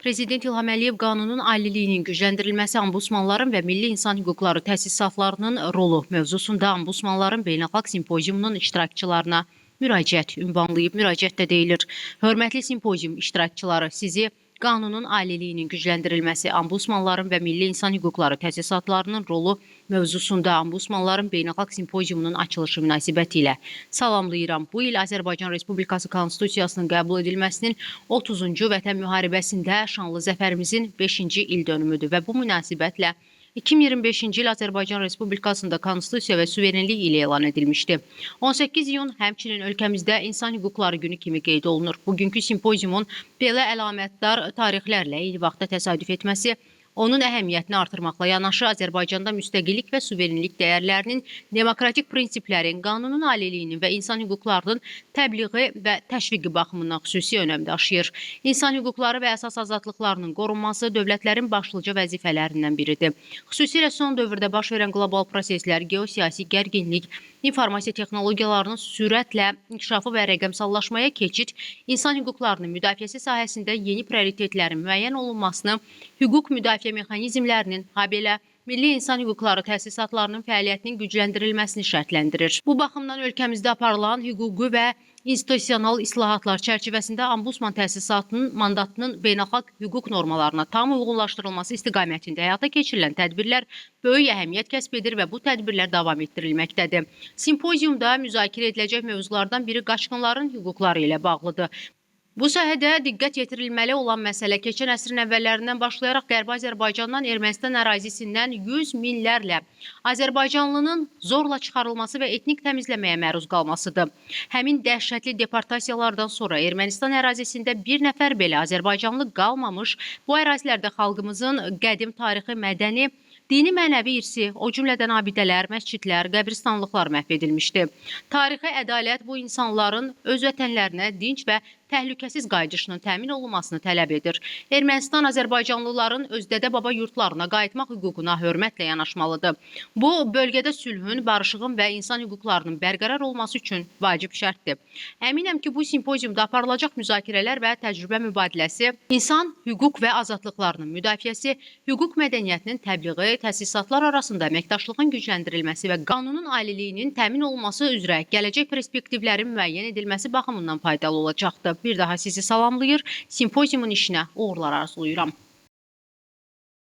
Prezident İlham Əliyev qanunun aliliyinin gücləndirilməsi, ombudsmanların və milli insan hüquqları təsisatlarının rolu mövzusunda ombudsmanların beynəlxalq simpoziumunun iştirakçılarına müraciət ünvanlayıb. Müraciətdə deyilir: Hörmətli simpozium iştirakçıları, sizi qanunun aliliyinin gücləndirilməsi, ombudsmanların və milli insan hüquqları təsisatlarının rolu mövzusunda ombudsmanların beynəlxalq simpoziumunun açılışı münasibəti ilə salamlayıram. Bu il Azərbaycan Respublikası Konstitusiyasının qəbul edilməsinin 30-cu Vətən müharibəsində şanlı zəfərimizin 5-ci ildönümüdür və bu münasibətlə 2025-ci il Azərbaycan Respublikasında Konstitusiya və Suverenlik ili elan edilmişdi. 18 iyun həmçinin ölkəmizdə İnsan Hüquqları Günü kimi qeyd olunur. Bugünkü simpoziumun belə əlamətdar tarixlərlə eyni vaxtda təsadüf etməsi onun əhəmiyyətini artırmaqla yanaşı Azərbaycanda müstəqillik və suverenlik dəyərlərinin, demokratik prinsiplərin, qanunun aliliyinin və insan hüquqlarının təbliği və təşviqi baxımından xüsusi önəm daşıyır. İnsan hüquqları və əsas azadlıqlarının qorunması dövlətlərin başlıca vəzifələrindən biridir. Xüsusilə son dövrdə baş verən qlobal proseslər, geosiyasi gərginlik, informasiya texnologiyalarının sürətlə inkişafı və rəqəmsallaşmaya keçid, insan hüquqlarının müdafiəsi sahəsində yeni prioritetlərin müəyyən olunmasını, hüquq müdafiə mexanizmlərinin, habelə milli insan hüquqları təsisatlarının fəaliyyətinin gücləndirilməsini şərtləndirir. Bu baxımdan ölkəmizdə aparılan hüquqi və institusional islahatlar çərçivəsində ombudsman təsisatının mandatının beynəlxalq hüquq normalarına tam uyğunlaşdırılması istiqamətində həyata keçirilən tədbirlər böyük əhəmiyyət kəsb edir və bu tədbirlər davam etdirilməkdədir. Simpoziumda müzakirə ediləcək mövzulardan biri qaçqınların hüquqları ilə bağlıdır. Bu sahədə diqqət yetirilməli olan məsələ keçən əsrin əvvəllərindən başlayaraq Qərbi Azərbaycandan Ermənistan ərazisindən yüz minlərlə Azərbaycanlının zorla çıxarılması və etnik təmizləməyə məruz qalmasıdır. Həmin dəhşətli deportasiyalardan sonra Ermənistan ərazisində bir nəfər belə Azərbaycanlı qalmamış, bu ərazilərdə xalqımızın qədim tarixi, mədəni, dini mənəvi irsi, o cümlədən abidələr, məscidlər, qəbristanlıqlar məhv edilmişdi. Tarixi ədalət bu insanların öz vətənlərinə dinc və təhlükəsiz qayıdışının təmin olunmasını tələb edir. Ermənistan Azərbaycanlıların öz dədə-baba yurtlarına qayıtmaq hüququna hörmətlə yanaşmalıdır. Bu, bölgədə sülhün, barışığın və insan hüquqlarının bərqərar olması üçün vacib şərtdir. Əminəm ki, bu simpoziumda aparılacaq müzakirələr və təcrübə mübadiləsi, insan hüquq və azadlıqlarının müdafiəsi, hüquq mədəniyyətinin təbliği, təsisatlar arasında əməkdaşlığın gücləndirilməsi və qanunun aliliyinin təmin olunması üzrə gələcək perspektivlərin müəyyən edilməsi baxımından faydalı olacaqdır. Bir daha sizi salamlayır, simpoziumun işinə uğurlar arzulayıram.